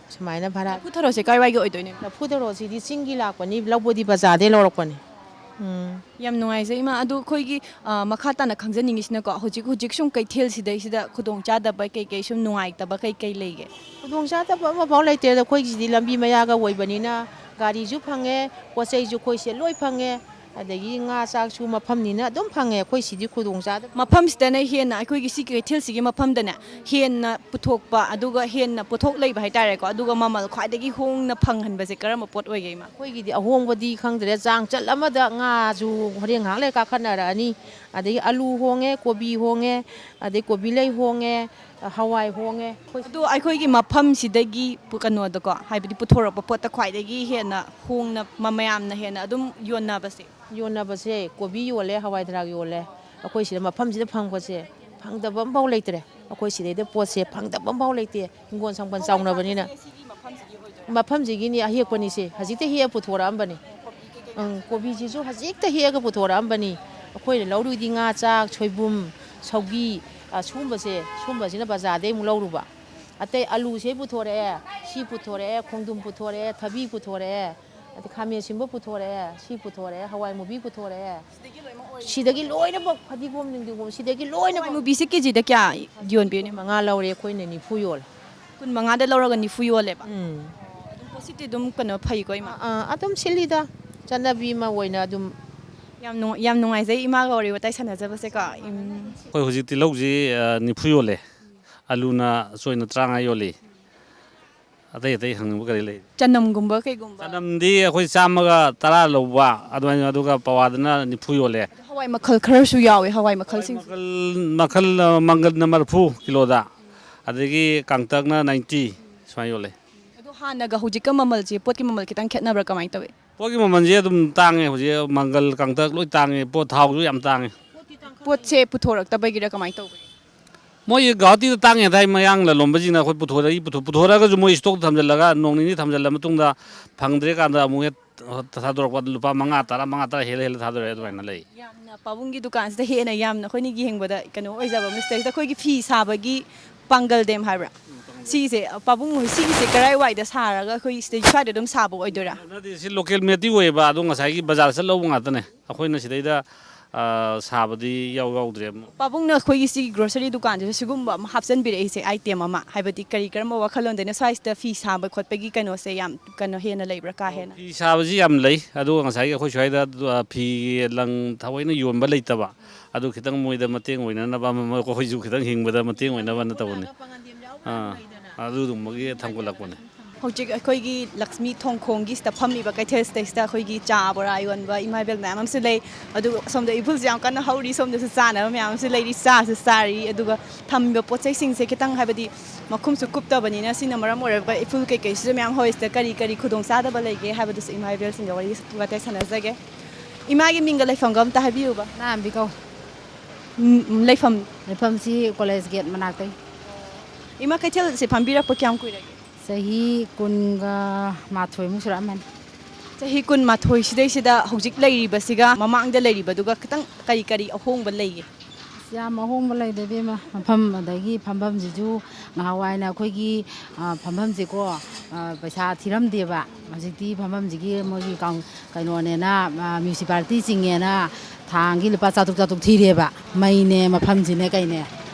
ꯁꯨꯃꯥꯏꯅ ꯚꯔꯥ ꯂꯐꯨ ꯊꯔꯣꯁꯦ ꯀꯥꯏꯋꯥꯏꯒꯤ ꯑꯣꯏꯗꯣꯏꯅꯣ ꯂꯐꯨ ꯊꯔꯣꯁꯤꯗꯤ ꯆꯤꯡꯒꯤ ꯂꯥꯛꯄꯅꯤ ꯂꯧꯕꯗꯤ ꯕꯖꯥꯔꯗꯩ ꯂꯧꯔꯛꯄꯅꯤ ꯌꯥꯝ ꯅꯨꯡꯉꯥꯏꯖꯩ ꯏꯃꯥ ꯑꯗꯣ ꯑꯩꯈꯣꯏꯒꯤ ꯃꯈꯥ ꯇꯥꯅ ꯈꯪꯖꯅꯤꯡꯉꯤꯁꯤꯅꯀꯣ ꯍꯧꯖꯤꯛ ꯁꯨꯝ ꯀꯩꯊꯦꯜꯁꯤꯗꯩꯁꯤꯗ ꯈꯨꯗꯣꯡꯆꯥꯗꯕ ꯀꯩ ꯁꯨꯝ ꯅꯨꯡꯉꯥꯏꯇꯕ ꯀꯩ ꯂꯩꯒꯦ ꯈꯨꯗꯣꯡꯆꯥꯗꯕ ꯑꯃꯐꯥꯎ ꯂꯩꯇꯦꯗ ꯑꯩꯈꯣꯏꯒꯤꯁꯤꯗꯤ ꯂꯝꯕꯤ ꯃꯌꯥꯒ ꯑꯣꯏꯕꯅꯤꯅ ꯒꯥꯔꯤꯁꯨ ꯐꯪꯉꯦ ꯄꯣꯠ ꯆꯩꯁꯨ ꯑꯩꯈꯣꯏꯁꯦ ꯂꯣꯏ ꯐꯪꯉꯦ ꯑꯗꯒꯤ ꯉꯥ ꯆꯥꯛꯁꯨ ꯃꯐꯝꯅꯤꯅ ꯑꯗꯨꯝ ꯐꯪꯉꯦ ꯑꯩꯈꯣꯏ ꯁꯤꯗꯤ ꯈꯨꯗꯣꯡꯆꯥꯗꯕ ꯃꯐꯝꯁꯤꯗꯅ ꯍꯦꯟꯅ ꯑꯩꯈꯣꯏꯒꯤ ꯁꯤ ꯀꯩꯊꯦꯜꯁꯤꯒꯤ ꯃꯐꯝꯗꯅꯦ ꯍꯦꯟꯅ ꯄꯨꯊꯣꯛꯄ ꯑꯗꯨꯒ ꯍꯦꯟꯅ ꯄꯣꯊꯣꯛ ꯂꯩꯕ ꯍꯥꯏꯇꯥꯔꯦꯀꯣ ꯑꯗꯨꯒ ꯃꯃꯜ ꯈ꯭ꯋꯥꯏꯗꯒꯤ ꯍꯣꯡꯅ ꯐꯪꯍꯟꯕꯁꯦ ꯀꯔꯝꯕ ꯄꯣꯠ ꯑꯣꯏꯒꯦ ꯏꯃꯥ ꯑꯩꯈꯣꯏꯒꯤꯗꯤ ꯑꯍꯣꯡꯕꯗꯤ ꯈꯪꯗ꯭ꯔꯦ ꯆꯥꯡꯆꯠ ꯑꯃꯗ ꯉꯥꯁꯨ ꯍꯣꯔꯦꯟ ꯉꯥꯏꯍꯥꯛ ꯂꯩꯔ ꯀꯥꯈꯠꯅꯔꯛꯑꯅꯤ ꯑꯗꯒꯤ ꯑꯂꯨ ꯍꯣꯡꯉꯦ ꯀꯣꯕꯤ ꯍꯣꯡꯉꯦ ꯑꯗꯩ ꯀꯣꯕꯤ ꯂꯩ ꯍꯣꯡꯉꯦ ꯍꯋꯥꯏ ꯍꯣꯡꯉꯦ ꯑꯗꯣ ꯑꯩꯈꯣꯏꯒꯤ ꯃꯐꯝꯁꯤꯗꯒꯤ ꯀꯩꯅꯣꯗꯀꯣ ꯍꯥꯏꯕꯗꯤ ꯄꯨꯊꯣꯔꯛꯄ ꯄꯣꯠꯇ ꯈ꯭ꯋꯥꯏꯗꯒꯤ ꯍꯦꯟꯅ ꯍꯣꯡꯅ ꯃꯌꯥꯝꯅ ꯍꯦꯟꯅ ꯑꯗꯨꯝ ꯌꯣꯟꯅꯕꯁꯦ ꯌꯣꯟꯅꯕꯁꯦ ꯀꯣꯕꯤ ꯌꯣꯜꯂꯦ ꯍꯋꯥꯏ ꯊꯔꯥꯛ ꯌꯣꯜꯂꯦ ꯑꯩꯈꯣꯏ ꯁꯤꯗ ꯃꯐꯝꯁꯤꯗ ꯐꯪꯕꯁꯦ ꯐꯪꯗꯕ ꯑꯃꯐꯥꯎ ꯂꯩꯇ꯭ꯔꯦ ꯑꯩꯈꯣꯏ ꯁꯤꯗꯩꯗ ꯄꯣꯠꯁꯦ ꯐꯪꯗꯕ ꯑꯃꯐꯥꯎ ꯂꯩꯇꯦ ꯍꯤꯡꯒꯣꯜ ꯁꯝꯕꯜ ꯆꯥꯎꯅꯕꯅꯤꯅ ꯃꯐꯝꯁꯤꯒꯤꯅꯤ ꯑꯍꯦꯛꯄꯅꯤꯁꯦ ꯍꯧꯖꯤꯛꯇ ꯍꯦꯛꯑ ꯄꯨꯊꯣꯔꯛꯑꯝꯕꯅꯤ ꯀꯣꯕꯤꯁꯤꯁꯨ ꯍꯧꯖꯤꯛꯇ ꯍꯦꯛꯑꯒ ꯄꯨꯊꯣꯔꯛꯑꯝꯕꯅꯤ ꯑꯩꯈꯣꯏꯅ ꯂꯧꯔꯨꯏꯗꯤ ꯉꯥ ꯆꯥꯛ ꯁꯣꯏꯕꯨꯝ ꯁꯧꯒꯤ ꯁꯨꯝꯕꯁꯤꯅ ꯕꯖꯥꯔꯗꯩ ꯑꯃꯨꯛ ꯂꯧꯔꯨꯕ ꯑꯇꯩ ꯑꯂꯨꯁꯦ ꯄꯨꯊꯣꯔꯛꯑꯦ ꯁꯤ ꯄꯨꯊꯣꯔꯛꯑꯦ ꯈꯣꯡꯗ꯭ꯔꯨꯝ ꯄꯨꯊꯣꯔꯛꯑꯦ ꯊꯕꯤ ꯄꯨꯊꯣꯔꯛꯑꯦ ꯑꯗꯩ ꯈꯥꯃꯦꯟ ꯑꯁꯤꯟꯕ ꯄꯨꯊꯣꯔꯛꯑꯦ ꯁꯤ ꯄꯨꯊꯣꯔꯛꯑꯦ ꯍꯋꯥꯏ ꯃꯨꯕꯤ ꯄꯨꯊꯣꯔꯛꯑꯦ ꯁꯤꯗꯒꯤ ꯂꯣꯏꯅꯃꯛ ꯐꯗꯤꯒꯣꯝ ꯅꯨꯡꯗꯤꯒꯣꯝ ꯁꯤꯗꯒꯤ ꯂꯣꯏꯅꯃꯛ ꯃꯨꯕꯤꯁꯦ ꯀꯦꯖꯤꯗ ꯀꯌꯥ ꯌꯣꯟꯕꯤꯅꯣ 5 ꯂꯧꯔꯦ ꯑꯩꯈꯣꯏꯅ 90 ꯌꯣꯜꯂꯦ 15ꯗ ꯂꯧꯔꯒ 90 ꯌꯣꯜꯂꯦꯕ ꯑꯗꯨꯝ ꯄꯣꯠꯁꯤꯠꯇꯤ ꯑꯗꯨꯝ ꯀꯩꯅꯣ ꯐꯩꯀꯣ ꯏꯃꯥ ꯑꯗꯨꯝ ꯁꯤꯠꯂꯤꯗ ꯆꯠꯅꯕꯤ ꯑꯃ ꯑꯣꯏꯅ ꯑꯗꯨꯝ ꯌꯥꯝ ꯅꯨꯡꯉꯥꯏꯖꯩ ꯏꯃꯥꯒ ꯋꯥꯔꯤ ꯋꯥꯇꯥꯏ ꯁꯥꯟꯅꯖꯕꯁꯦꯀꯣ ꯑꯩꯈꯣꯏ ꯍꯧꯖꯤꯛ ꯇꯤꯜꯍꯧꯁꯤ 90 ꯌꯣꯜꯂꯦ ꯑꯂꯨꯅ ꯆꯣꯏꯅ 30 ꯌꯣꯜꯂꯤ ꯑꯇꯩ ꯍꯪꯅꯤꯡꯕ ꯀꯔꯤ ꯂꯩ ꯆꯅꯝꯒꯨꯝꯕ ꯀꯩꯒꯨꯝꯕ ꯆꯅꯝꯗꯤ ꯑꯩꯈꯣꯏ 110 ꯂꯧꯕ ꯑꯗꯨꯃꯥꯏꯅ ꯑꯗꯨꯒ ꯄꯋꯥꯗꯅ 90 ꯌꯣꯜꯂꯦ ꯍꯋꯥꯏ ꯃꯈꯜ ꯈꯔꯁꯨ ꯌꯥꯎꯋꯦ ꯍꯋꯥꯏ ꯍꯋꯥꯏ ꯃꯈꯜꯁꯤꯡꯁꯦ ꯃꯈꯜ ꯃꯪꯒꯜꯅ 40 ꯀꯤꯂꯣꯗ ꯑꯗꯒꯤ ꯀꯥꯡꯇꯛꯅ 90 ꯁꯨꯃꯥꯏꯅ ꯌꯣꯜꯂꯦ ꯑꯗꯣ ꯍꯥꯟꯅꯒ ꯍꯧꯖꯤꯛꯀ ꯃꯃꯜꯁꯦ ꯄꯣꯠꯀꯤ ꯃꯃꯜ ꯈꯤꯇꯪ ꯈꯦꯠꯅꯕ꯭ꯔꯥ ꯀꯃꯥꯏꯅ ꯇꯧꯏ ꯄꯣꯠꯀꯤ ꯃꯃꯜꯁꯦ ꯑꯗꯨꯝ ꯇꯥꯡꯉꯦ ꯍꯧꯖꯤꯛ ꯃꯪꯒꯜ ꯀꯥꯡꯇꯛ ꯂꯣꯏ ꯇꯥꯡꯉꯦ ꯄꯣꯠ ꯊꯥꯎꯁꯨ ꯌꯥꯝ ꯇꯥꯡꯉꯦ ꯄꯣꯠꯁꯦ ꯄꯨꯊꯣꯔꯛꯇꯕꯒꯤꯔ ꯀꯃꯥꯏꯅ ꯇꯧꯕꯒꯦ ꯃꯣꯏ ꯒꯧꯍꯥꯇꯤꯗ ꯇꯥꯡꯉꯦ ꯍꯥꯏ ꯃꯌꯥꯡ ꯂꯂꯣꯟꯕꯁꯤꯡꯅ ꯑꯩꯈꯣꯏ ꯄꯨꯊꯣꯔꯛꯑꯒꯁꯨ ꯃꯣꯏ ꯏꯁꯇꯣꯛ ꯊꯝꯖꯤꯜꯂꯒ ꯅꯣꯡ ꯅꯤꯅꯤ ꯊꯝꯖꯤꯜꯂ ꯃꯇꯨꯡꯗ ꯐꯪꯗ꯭ꯔꯦ ꯀꯥꯟꯗ ꯑꯃꯨꯛ ꯍꯦꯛ ꯊꯥꯗꯣꯔꯛꯄ ꯂꯨꯄꯥ 5 ꯍꯦꯜꯂ ꯊꯥꯗꯣꯔꯛꯑꯦ ꯑꯗꯨꯃꯥꯏꯅ ꯂꯩ ꯌꯥꯝꯅ ꯄꯥꯕꯨꯡꯒꯤ ꯗꯨꯀꯥꯟꯁꯤꯗ ꯍꯦꯟꯅ ꯌꯥꯝꯅ ꯑꯩꯈꯣꯏꯅ ꯌꯦꯡꯕꯗ ꯀꯩꯅꯣ ꯑꯣꯏꯖꯕ ꯃꯤꯁꯇꯔꯁꯤꯗ ꯑꯩꯈꯣꯏꯒꯤ ꯐꯤ ꯁꯥꯕꯒꯤ ꯄꯥꯡꯒꯜ ꯗꯦꯝ ꯍꯥꯏꯕ꯭ꯔꯥ ꯁꯤꯁꯦ ꯄꯥꯕꯨꯡ ꯍꯣꯏ ꯁꯤꯒꯤꯁꯦ ꯀꯔꯥꯏꯋꯥꯏꯗ ꯁꯥꯔꯒ ꯑꯩꯈꯣꯏ ꯁꯤꯗ ꯁ꯭ꯋꯥꯏꯗ ꯑꯗꯨꯝ ꯁꯥꯕ ꯑꯣꯏꯗꯣꯏꯔꯥ ꯁꯤ ꯂꯣꯀꯦꯜ ꯃꯦꯗꯤ ꯑꯣꯏꯌꯦꯕ ꯑꯗꯣ ꯉꯁꯥꯏꯒꯤ ꯕꯖꯥꯔ ꯆꯠ ꯂꯧꯕ ꯉꯥꯛꯇꯅꯦ ꯑꯩꯈꯣꯏꯅ ꯁꯤꯗꯩꯗ ꯁꯥꯕꯗꯤ ꯌꯥꯎꯗ꯭ꯔꯦ ꯄꯥꯕꯨꯡꯅ ꯑꯩꯈꯣꯏꯒꯤ ꯁꯤꯒꯤ ꯒ꯭ꯔꯣꯁꯔꯤ ꯗꯨꯀꯥꯟꯁꯤꯗ ꯁꯤꯒꯨꯝꯕ ꯑꯃ ꯍꯥꯞꯆꯤꯟꯕꯤꯔꯛꯏꯁꯦ ꯑꯥꯏꯇꯦꯝ ꯑꯃ ꯍꯥꯏꯕꯗꯤ ꯀꯔꯤ ꯀꯔꯝꯕ ꯋꯥꯈꯜꯂꯣꯟꯗꯅ ꯁ꯭ꯋꯥꯏꯁꯤꯗ ꯐꯤ ꯁꯥꯕ ꯈꯣꯠꯄꯒꯤ ꯀꯩꯅꯣꯁꯦ ꯌꯥꯝ ꯀꯩꯅꯣ ꯍꯦꯟꯅ ꯂꯩꯕ꯭ꯔꯥ ꯀꯥ ꯍꯦꯟꯅ ꯐꯤ ꯁꯥꯕꯁꯤ ꯌꯥꯝ ꯂꯩ ꯑꯗꯨꯒ ꯉꯁꯥꯏꯒꯤ ꯑꯩꯈꯣꯏ ꯁ꯭ꯋꯥꯏꯗ ꯐꯤ ꯂꯪ ꯊꯑꯣꯏꯅ ꯌꯣꯟꯕ ꯂꯩꯇꯕ ꯑꯗꯨ ꯈꯤꯇꯪ ꯃꯣꯏꯗ ꯃꯇꯦꯡ ꯑꯣꯏꯅꯅꯕ ꯑꯩꯈꯣꯏꯁꯨ ꯈꯤꯇꯪ ꯍꯤꯡꯕꯗ ꯃꯇꯦꯡ ꯑꯣꯏꯅꯕꯅ ꯇꯧꯕꯅꯤ ꯑꯗꯨꯗꯨꯝꯕꯒꯤ ꯊꯝꯒꯠꯂꯛꯄꯅꯦ ꯍꯧꯖꯤꯛ ꯑꯩꯈꯣꯏꯒꯤ ꯂꯛꯁꯃꯤ ꯊꯣꯡꯈꯣꯡꯒꯤꯁꯤꯗ ꯐꯝꯃꯤꯕ ꯀꯩꯊꯦꯜꯁꯤꯗꯩꯁꯤꯗ ꯑꯩꯈꯣꯏꯒꯤ ꯆꯥ ꯕꯣꯔꯥ ꯌꯣꯟꯕ ꯏꯃꯥ ꯏꯕꯦꯜ ꯃꯌꯥꯝ ꯑꯃꯁꯨ ꯂꯩ ꯑꯗꯨꯒ ꯁꯣꯝꯗ ꯏꯐꯨꯜꯁꯨ ꯌꯥꯝ ꯀꯟꯅ ꯍꯧꯔꯤ ꯁꯣꯝꯗꯁꯨ ꯆꯥꯅꯕ ꯃꯌꯥꯝ ꯑꯃꯁꯨ ꯂꯩꯔꯤ ꯆꯥꯁꯨ ꯆꯥꯔꯤ ꯑꯗꯨꯒ ꯊꯝꯃꯤꯕ ꯄꯣꯠ ꯆꯩꯁꯤꯡꯁꯦ ꯈꯤꯇꯪ ꯍꯥꯏꯕꯗꯤ ꯃꯈꯨꯝꯁꯨ ꯀꯨꯞꯇꯕꯅꯤꯅ ꯁꯤꯅ ꯃꯔꯝ ꯑꯣꯏꯔꯒ ꯏꯐꯨꯜ ꯀꯩꯀꯩꯁꯤꯁꯨ ꯃꯌꯥꯝ ꯍꯧꯔꯤꯁꯤꯗ ꯀꯔꯤ ꯀꯔꯤ ꯈꯨꯗꯣꯡꯆꯥꯗꯕ ꯂꯩꯒꯦ ꯍꯥꯏꯕꯗꯨꯁꯨ ꯏꯃꯥ ꯏꯕꯦꯜꯁꯤꯡꯒ ꯋꯥꯔꯤ ꯋꯥꯇꯥꯏ ꯁꯥꯟꯅꯖꯒꯦ ꯏꯃꯥꯒꯤ ꯃꯤꯡꯒ ꯂꯩꯐꯝꯒ ꯑꯝꯇ ꯍꯥꯏꯕꯤꯌꯨꯕ ꯅꯥꯝꯕꯤ ꯀꯧ ꯂꯩꯐꯝ ꯂꯩꯐꯝꯁꯤ ꯀꯣꯂꯦꯖ ꯒꯦꯠ ꯃꯅꯥꯛꯇꯩ ꯏꯃꯥ ꯀꯩꯊꯦꯜꯁꯦ ꯐꯝꯕꯤꯔꯛꯄ ꯀꯌꯥꯝ ꯀꯨꯏꯔꯒꯦ ꯆꯍꯤ 12ꯃꯨꯛ ꯁꯨꯔꯛꯑꯃꯅꯤ ꯆꯍꯤ 12 ꯍꯧꯖꯤꯛ ꯂꯩꯔꯤꯕꯁꯤꯒ ꯃꯃꯥꯡꯗ ꯂꯩꯔꯤꯕꯗꯨꯒ ꯈꯤꯇꯪ ꯀꯔꯤ ꯀꯔꯤ ꯑꯍꯣꯡꯕ ꯂꯩꯒꯦ ꯌꯥꯝ ꯑꯍꯣꯡꯕ ꯂꯩꯗꯕꯤ ꯃꯐꯝ ꯑꯗꯒꯤ ꯐꯝꯐꯝꯁꯤꯁꯨ ꯉꯍꯥꯟꯋꯥꯏꯅ ꯑꯩꯈꯣꯏꯒꯤ ꯐꯝꯐꯝꯁꯦꯀꯣ ꯄꯩꯁꯥ ꯊꯤꯔꯝꯗꯦꯕ ꯍꯧꯖꯤꯛꯇꯤ ꯐꯝꯐꯝꯁꯤꯒꯤ ꯃꯣꯏꯒꯤ ꯀꯩꯅꯣꯅꯦꯅ ꯃ꯭ꯌꯨꯅꯤꯁꯤꯄꯥꯂꯤꯇꯤ ꯆꯤꯡꯉꯦꯅ ꯊꯥꯡꯒꯤ ꯂꯨꯄꯥ 400 ꯊꯤꯔꯦꯕ ꯃꯩꯅꯦ ꯃꯐꯝꯁꯤꯅꯦ ꯀꯩꯅꯦ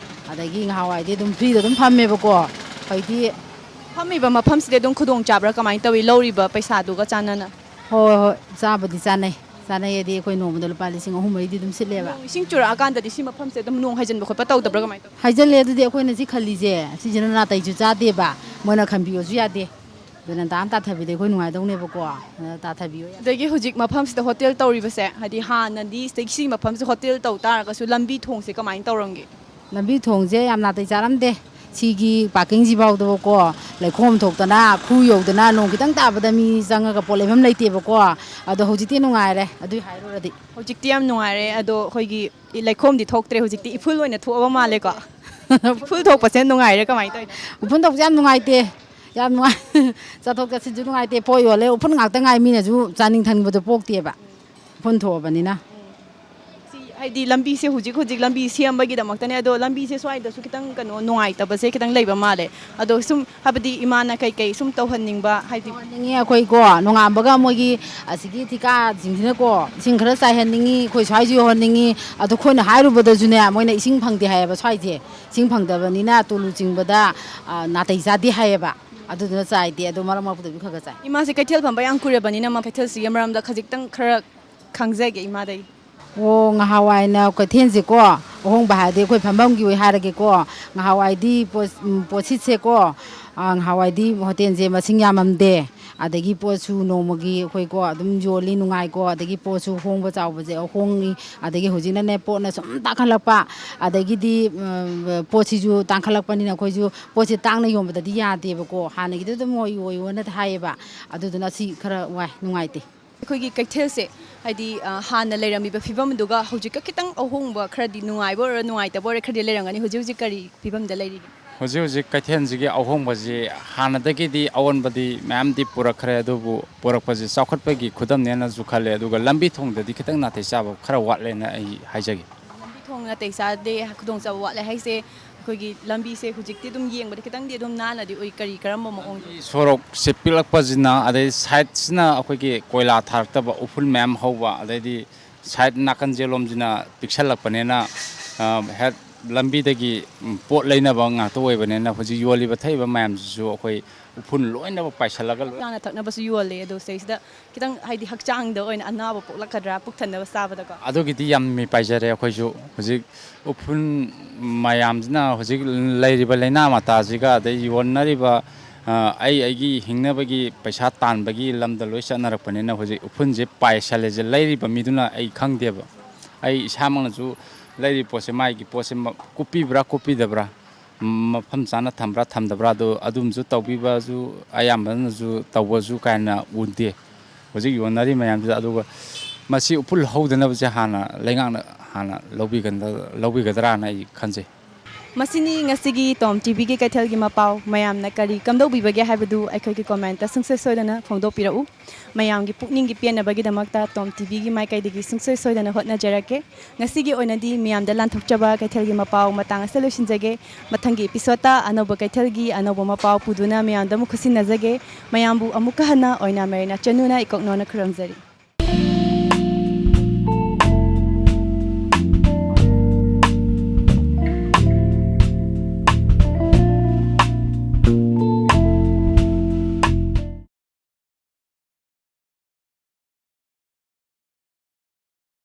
ꯑꯗꯒꯤ ꯉꯍꯥꯟꯋꯥꯏꯗꯤ ꯑꯗꯨꯝ ꯐ꯭ꯔꯤꯗ ꯑꯗꯨꯝ ꯐꯝꯃꯦꯕꯀꯣ ꯍꯧꯖꯤꯛꯇꯤ ꯐꯝꯃꯤꯕ ꯃꯐꯝꯁꯤꯗꯤ ꯑꯗꯨꯝ ꯈꯨꯗꯣꯡ ꯆꯥꯕ꯭ꯔꯥ ꯀꯃꯥꯏꯅ ꯇꯧꯋꯤ ꯂꯧꯔꯤꯕ ꯄꯩꯁꯥꯗꯨꯒ ꯆꯥꯟꯅꯅ ꯍꯣꯏ ꯍꯣꯏ ꯆꯥꯕꯗꯤ ꯆꯥꯅꯩꯌꯦꯗꯤ ꯑꯩꯈꯣꯏ ꯅꯣꯡꯃꯗ ꯂꯨꯄꯥ 3,000-4,000 ꯑꯗꯨꯝ ꯁꯤꯠꯂꯦꯕ ꯅꯣꯡ ꯏꯁꯤꯡ ꯆꯨꯔꯛꯑꯀꯥꯟꯗꯗꯤ ꯁꯤ ꯃꯐꯝꯁꯦ ꯑꯗꯨꯝ ꯅꯣꯡ ꯍꯩꯖꯤꯟꯕ ꯈꯣꯠꯄ ꯇꯧꯗꯕ꯭ꯔꯥ ꯀꯃꯥꯏꯅ ꯇꯧꯋꯤ ꯍꯥꯏꯖꯤꯜꯂꯦ ꯑꯗꯨꯗꯤ ꯑꯩꯈꯣꯏꯅ ꯁꯤ ꯈꯜꯂꯤꯁꯦ ꯁꯤꯁꯤꯅ ꯅꯥꯇꯩꯁꯨ ꯆꯥꯗꯦꯕ ꯃꯣꯏꯅ ꯈꯟꯕꯤꯌꯣꯁꯨ ꯌꯥꯗꯦ ꯑꯗꯨꯅ ꯇꯥꯊꯕꯤꯗꯤ ꯑꯩꯈꯣꯏ ꯅꯨꯡꯉꯥꯏꯗꯧꯅꯦꯕꯀꯣ ꯇꯥꯊꯕꯤꯌꯣ ꯑꯗꯒꯤ ꯍꯧꯖꯤꯛ ꯃꯐꯝꯁꯤꯗ ꯍꯣꯇꯦꯜ ꯇꯧꯔꯤꯕꯁꯦ ꯍꯥꯏꯗꯤ ꯍꯥꯟꯅꯗꯤ ꯁꯤꯒꯤ ꯃꯐꯝꯁꯦ ꯍꯣꯇꯦꯜ ꯇꯧ ꯇꯥꯔꯒꯁꯨ ꯂꯝꯕꯤ ꯊꯣꯡꯁꯦ ꯀꯃꯥꯏꯅ ꯇꯧꯔꯝꯒꯦ ꯂꯝꯕꯤ ꯊꯣꯡꯁꯦ ꯌꯥꯝ ꯅꯥꯇꯩ ꯆꯥꯔꯝꯗꯦ ꯁꯤꯒꯤ ꯄꯥꯔꯀꯤꯡꯁꯤꯐꯥꯎꯗꯀꯣ ꯂꯩꯈꯣꯝ ꯊꯣꯛꯇꯅ ꯈꯨ ꯌꯧꯗꯅ ꯅꯣꯡ ꯈꯤꯇꯪ ꯇꯥꯕꯗ ꯃꯤ ꯆꯪꯉꯒ ꯄꯣꯠ ꯂꯩꯐꯝ ꯂꯩꯇꯦꯕꯀꯣ ꯑꯗꯣ ꯍꯧꯖꯤꯛꯇꯤ ꯅꯨꯡꯉꯥꯏꯔꯦ ꯑꯗꯨꯏ ꯍꯥꯏꯔꯨꯔꯗꯤ ꯍꯧꯖꯤꯛꯇꯤ ꯌꯥꯝ ꯅꯨꯡꯉꯥꯏꯔꯦ ꯑꯗꯣ ꯑꯩꯈꯣꯏꯒꯤ ꯂꯩꯈꯣꯝꯗꯤ ꯊꯣꯛꯇ꯭ꯔꯦ ꯍꯧꯖꯤꯛꯇꯤ ꯏꯐꯨꯜ ꯑꯣꯏꯅ ꯊꯣꯛꯑꯕ ꯃꯥꯜꯂꯦꯀꯣ ꯏꯐꯨꯜ ꯊꯣꯛꯄꯁꯦ ꯅꯨꯡꯉꯥꯏꯔꯦ ꯀꯃꯥꯏꯅ ꯇꯧꯔꯤꯅꯣ ꯎꯐꯨꯟ ꯊꯣꯛꯄꯁꯦ ꯌꯥꯝ ꯅꯨꯡꯉꯥꯏꯇꯦ ꯌꯥꯝ ꯅꯨꯡꯉꯥꯏ ꯆꯠꯊꯣꯛ ꯆꯠꯁꯤꯟꯁꯨ ꯅꯨꯡꯉꯥꯏꯇꯦ ꯄꯣꯠ ꯌꯣꯜꯂꯦ ꯎꯐꯨꯟ ꯉꯥꯛꯇ ꯉꯥꯏ ꯃꯤꯅꯁꯨ ꯆꯥꯅꯤꯡ ꯊꯟꯕꯗꯣ ꯄꯣꯛꯇꯦꯕ ꯎꯐꯨꯟ ꯊꯣꯛꯑꯕꯅꯤꯅ ꯍꯥꯏꯗꯤ ꯂꯝꯕꯤꯁꯦ ꯍꯧꯖꯤꯛ ꯂꯝꯕꯤ ꯁꯦꯝꯕꯒꯤꯗꯃꯛꯇꯅꯦ ꯑꯗꯣ ꯂꯝꯕꯤꯁꯦ ꯁ꯭ꯋꯥꯏꯗꯁꯨ ꯈꯤꯇꯪ ꯀꯩꯅꯣ ꯅꯨꯡꯉꯥꯏꯇꯕꯁꯦ ꯈꯤꯇꯪ ꯂꯩꯕ ꯃꯥꯜꯂꯦ ꯑꯗꯣ ꯁꯨꯝ ꯍꯥꯏꯕꯗꯤ ꯏꯃꯥꯅ ꯀꯩꯀꯩ ꯁꯨꯝ ꯇꯧꯍꯟꯅꯤꯡꯕ ꯍꯥꯏꯗꯤ ꯇꯧꯍꯟꯅꯤꯡꯉꯤ ꯑꯩꯈꯣꯏꯀꯣ ꯅꯣꯡꯉꯥꯟꯕꯒ ꯃꯣꯏꯒꯤ ꯑꯁꯤꯒꯤ ꯊꯤꯀꯥꯁꯤꯡꯁꯤꯅꯀꯣ ꯏꯁꯤꯡ ꯈꯔ ꯆꯥꯏꯍꯟꯅꯤꯡꯉꯤ ꯑꯩꯈꯣꯏ ꯁ꯭ꯋꯥꯏꯁꯨ ꯌꯧꯍꯟꯅꯤꯡꯉꯤ ꯑꯗꯣ ꯑꯩꯈꯣꯏꯅ ꯍꯥꯏꯔꯨꯕꯗꯁꯨꯅꯦ ꯃꯣꯏꯅ ꯏꯁꯤꯡ ꯐꯪꯗꯦ ꯍꯥꯏꯌꯦꯕ ꯁ꯭ꯋꯥꯏꯁꯦ ꯏꯁꯤꯡ ꯐꯪꯗꯕꯅꯤꯅ ꯇꯨꯂꯨ ꯆꯤꯡꯕꯗ ꯅꯥꯇꯩ ꯆꯥꯗꯦ ꯍꯥꯏꯌꯦꯕ ꯑꯗꯨꯗꯨꯅ ꯆꯥꯏꯗꯦ ꯑꯗꯣ ꯃꯔꯛ ꯃꯔꯛꯇꯗꯤ ꯈꯔ ꯆꯥꯏ ꯏꯃꯥꯁꯦ ꯀꯩꯊꯦꯜ ꯐꯝꯕ ꯌꯥꯝ ꯀꯨꯏꯔꯕꯅꯤꯅ ꯀꯩꯊꯦꯜꯁꯤꯒꯤ ꯃꯔꯝꯗ ꯈꯖꯤꯛꯇꯪ ꯈꯔ ꯈꯪꯖꯒꯦ ꯏꯃꯥꯗꯒꯤ ꯑꯣ ꯉꯍꯥꯟꯋꯥꯏꯅ ꯀꯩꯊꯦꯜꯁꯦꯀꯣ ꯑꯍꯣꯡꯕ ꯍꯥꯏꯔꯗꯤ ꯑꯩꯈꯣꯏ ꯐꯝꯐꯝꯒꯤ ꯑꯣꯏ ꯍꯥꯏꯔꯒꯦꯀꯣ ꯉꯍꯥꯟꯋꯥꯏꯗꯤ ꯄꯣꯠꯁꯤꯠꯁꯦꯀꯣ ꯉꯍꯥꯟꯋꯥꯏꯗꯤ ꯍꯣꯇꯦꯜꯁꯦ ꯃꯁꯤꯡ ꯌꯥꯝꯃꯝꯗꯦ ꯑꯗꯒꯤ ꯄꯣꯠꯁꯨ ꯅꯣꯡꯃꯒꯤ ꯑꯩꯈꯣꯏꯀꯣ ꯑꯗꯨꯝ ꯌꯣꯜꯂꯤ ꯅꯨꯡꯉꯥꯏꯀꯣ ꯑꯗꯒꯤ ꯄꯣꯠꯁꯨ ꯍꯣꯡꯕ ꯆꯥꯎꯕꯁꯦ ꯍꯣꯡꯉꯤ ꯑꯗꯒꯤ ꯍꯧꯖꯤꯛꯅꯅꯦ ꯄꯣꯠꯅ ꯁꯨꯝ ꯇꯥꯡꯈꯠꯂꯛꯄ ꯑꯗꯒꯤꯗꯤ ꯄꯣꯠꯁꯤꯁꯨ ꯇꯥꯡꯈꯠꯂꯛꯄꯅꯤꯅ ꯑꯩꯈꯣꯏꯁꯨ ꯄꯣꯠꯁꯦ ꯇꯥꯡꯅ ꯌꯣꯟꯕꯗꯗꯤ ꯌꯥꯗꯦꯕꯀꯣ ꯍꯥꯟꯅꯒꯤꯗꯤ ꯑꯗꯨꯝ ꯑꯣꯏꯌꯣꯅ ꯍꯥꯏꯌꯦꯕ ꯑꯗꯨꯗꯨꯅ ꯁꯤ ꯈꯔ ꯅꯨꯡꯉꯥꯏꯇꯦ ꯑꯩꯈꯣꯏꯒꯤ ꯀꯩꯊꯦꯜꯁꯦ ꯍꯥꯏꯗꯤ ꯍꯥꯟꯅ ꯂꯩꯔꯝꯃꯤꯕ ꯐꯤꯕꯝꯗꯨꯒ ꯍꯧꯖꯤꯛꯀ ꯈꯤꯇꯪ ꯑꯍꯣꯡꯕ ꯈꯔꯗꯤ ꯅꯨꯡꯉꯥꯏꯕ ꯑꯣꯏꯔꯣ ꯅꯨꯡꯉꯥꯏꯇꯕ ꯑꯣꯏꯔꯣ ꯈꯔꯗꯤ ꯂꯩꯔꯝꯒꯅꯤ ꯍꯧꯖꯤꯛ ꯀꯔꯤ ꯐꯤꯕꯝꯗ ꯂꯩꯔꯤꯒꯦ ꯍꯧꯖꯤꯛ ꯀꯩꯊꯦꯜꯁꯤꯒꯤ ꯑꯍꯣꯡꯕꯁꯤ ꯍꯥꯟꯅꯗꯒꯤꯗꯤ ꯑꯑꯣꯟꯕꯗꯤ ꯃꯌꯥꯝꯗꯤ ꯄꯨꯔꯛꯈ꯭ꯔꯦ ꯑꯗꯨꯕꯨ ꯄꯨꯔꯛꯄꯁꯤ ꯆꯥꯎꯈꯠꯄꯒꯤ ꯈꯨꯗꯝꯅꯦꯅꯁꯨ ꯈꯜꯂꯦ ꯑꯗꯨꯒ ꯂꯝꯕꯤ ꯊꯣꯡꯗꯗꯤ ꯈꯤꯇꯪ ꯅꯥꯇꯩ ꯆꯥꯕ ꯈꯔ ꯋꯥꯠꯂꯦꯅ ꯑꯩ ꯍꯥꯏꯖꯒꯦ ꯂꯝꯕꯤ ꯊꯣꯡ ꯅꯥꯇꯩ ꯆꯥꯗꯦ ꯈꯨꯗꯣꯡꯆꯥꯕ ꯋꯥꯠꯂꯦ ꯍꯥꯏꯁꯦ ꯑꯩꯈꯣꯏꯒꯤ ꯂꯝꯕꯤꯁꯦ ꯍꯧꯖꯤꯛꯇꯤ ꯑꯗꯨꯝ ꯌꯦꯡꯕꯗ ꯈꯤꯇꯪꯗꯤ ꯑꯗꯨꯝ ꯅꯥꯟꯅꯗꯤ ꯑꯣꯏ ꯀꯔꯝꯕ ꯃꯑꯣꯡꯗ ꯁꯣꯔꯣꯛꯁꯦ ꯄꯤꯛꯂꯛꯄꯁꯤꯅ ꯑꯗꯩ ꯁꯥꯏꯠꯁꯤꯅ ꯑꯩꯈꯣꯏꯒꯤ ꯀꯣꯏꯂꯥ ꯊꯥꯔꯛꯇꯕ ꯎꯐꯨꯜ ꯃꯌꯥꯝ ꯍꯧꯕ ꯑꯗꯩꯗꯤ ꯁꯥꯏꯠ ꯅꯥꯀꯟ ꯆꯦꯜꯂꯣꯝꯁꯤꯅ ꯄꯤꯛꯁꯜꯂꯛꯄꯅꯤꯅ ꯍꯦꯛ ꯂꯝꯕꯤꯗꯒꯤ ꯄꯣꯠ ꯂꯩꯅꯕ ꯉꯥꯛꯇ ꯑꯣꯏꯕꯅꯤꯅ ꯍꯧꯖꯤꯛ ꯌꯣꯜꯂꯤꯕ ꯊꯛꯏꯕ ꯃꯌꯥꯝꯁꯤꯁꯨ ꯑꯩꯈꯣꯏ ꯎꯐꯨꯜ ꯂꯣꯏꯅꯃꯛ ꯄꯥꯏꯁꯜꯂꯒ ꯆꯥꯅ ꯊꯛꯅꯕꯁꯨ ꯌꯣꯜꯂꯦ ꯑꯗꯣ ꯁꯤꯗꯩꯁꯤꯗ ꯈꯤꯇꯪ ꯍꯥꯏꯗꯤ ꯍꯛꯆꯥꯡꯗ ꯑꯣꯏꯅ ꯑꯅꯥꯕ ꯄꯣꯛꯂꯛꯀꯗ꯭ꯔꯥ ꯄꯨꯛ ꯊꯟꯅꯕ ꯆꯥꯕꯗꯀꯣ ꯑꯗꯨꯒꯤꯗꯤ ꯌꯥꯝ ꯃꯤ ꯄꯥꯏꯖꯔꯦ ꯑꯩꯈꯣꯏꯁꯨ ꯍꯧꯖꯤꯛ ꯎꯐꯨꯜ ꯃꯌꯥꯝꯁꯤꯅ ꯍꯧꯖꯤꯛ ꯂꯩꯔꯤꯕ ꯂꯩꯅꯥ ꯃꯇꯥꯁꯤꯒ ꯑꯗꯩ ꯌꯣꯟꯅꯔꯤꯕ ꯑꯩꯒꯤ ꯍꯤꯡꯅꯕꯒꯤ ꯄꯩꯁꯥ ꯇꯥꯟꯕꯒꯤ ꯂꯝꯗ ꯂꯣꯏ ꯆꯠꯅꯔꯛꯄꯅꯤꯅ ꯍꯧꯖꯤꯛ ꯎꯐꯨꯜꯁꯦ ꯄꯥꯏꯁꯜꯂꯦꯁꯦ ꯂꯩꯔꯤꯕ ꯃꯤꯗꯨꯅ ꯑꯩ ꯈꯪꯗꯦꯕ ꯑꯩ ꯏꯁꯥꯃꯛꯅꯁꯨ ꯂꯩꯔꯤꯕ ꯄꯣꯠꯁꯦ ꯃꯥꯒꯤ ꯄꯣꯠꯁꯦ ꯀꯨꯞꯄꯤꯕ꯭ꯔꯥ ꯀꯨꯞꯄꯤꯗꯕ꯭ꯔꯥ ꯃꯐꯝ ꯆꯥꯅ ꯊꯝꯕ꯭ꯔꯥ ꯊꯝꯗꯕ꯭ꯔꯥ ꯑꯗꯨꯝꯁꯨ ꯇꯧꯕꯤꯕꯁꯨ ꯑꯌꯥꯝꯕꯅꯁꯨ ꯇꯧꯕꯁꯨ ꯀꯥꯏꯅ ꯎꯗꯦ ꯍꯧꯖꯤꯛ ꯌꯣꯟꯅꯔꯤ ꯃꯌꯥꯝꯁꯤꯗ ꯑꯗꯨꯒ ꯃꯁꯤ ꯎꯐꯨꯜ ꯍꯧꯗꯅꯕꯁꯦ ꯍꯥꯟꯅ ꯂꯩꯉꯥꯛꯅ ꯍꯥꯟꯅ ꯂꯧꯕꯤꯒꯗ꯭ꯔꯥꯅ ꯑꯩ ꯈꯟꯖꯩ ꯃꯁꯤꯅꯤ ꯉꯁꯤꯒꯤ ꯇꯣꯝ ꯇꯤꯚꯤꯒꯤ ꯀꯩꯊꯦꯜꯒꯤ ꯃꯄꯥꯎ ꯃꯌꯥꯝꯅ ꯀꯔꯤ ꯀꯝꯗꯧꯕꯤꯕꯒꯦ ꯍꯥꯏꯕꯗꯨ ꯑꯩꯈꯣꯏꯒꯤ ꯀꯣꯃꯦꯟꯇ ꯁꯨꯡꯁꯣꯏ ꯁꯣꯏꯗꯅ ꯐꯣꯡꯗꯣꯛꯄꯤꯔꯛꯎ ꯃꯌꯥꯝꯒꯤ ꯄꯨꯛꯅꯤꯡꯒꯤ ꯄꯦꯟꯅꯕꯒꯤꯗꯃꯛꯇ ꯇꯣꯝ ꯇꯤꯚꯤꯒꯤ ꯃꯥꯏꯀꯩꯗꯒꯤ ꯁꯨꯡꯁꯣꯏ ꯁꯣꯏꯗꯅ ꯍꯣꯠꯅꯖꯔꯛꯀꯦ ꯉꯁꯤꯒꯤ ꯑꯣꯏꯅꯗꯤ ꯃꯤꯌꯥꯝꯗ ꯂꯥꯟꯊꯣꯛꯆꯕ ꯀꯩꯊꯦꯜꯒꯤ ꯃꯄꯥꯎ ꯃꯇꯥꯡ ꯑꯁꯤꯗ ꯂꯣꯏꯁꯤꯟꯖꯒꯦ ꯃꯊꯪꯒꯤ ꯑꯦꯄꯤꯁꯣꯗꯇ ꯑꯅꯧꯕ ꯀꯩꯊꯦꯜꯒꯤ ꯑꯅꯧꯕ ꯃꯄꯥꯎ ꯄꯨꯗꯨꯅ ꯃꯌꯥꯝꯗ ꯑꯃꯨꯛ ꯈꯨꯠꯁꯤꯟꯅꯖꯒꯦ ꯃꯌꯥꯝꯕꯨ ꯑꯃꯨꯛꯀ ꯍꯟꯅ ꯑꯣꯏꯅꯥꯝ ꯃꯔꯤꯅꯥ ꯆꯅꯨꯅ ꯏꯀꯣꯛꯅꯣꯅ ꯈꯨꯔꯨꯝꯖꯔꯤ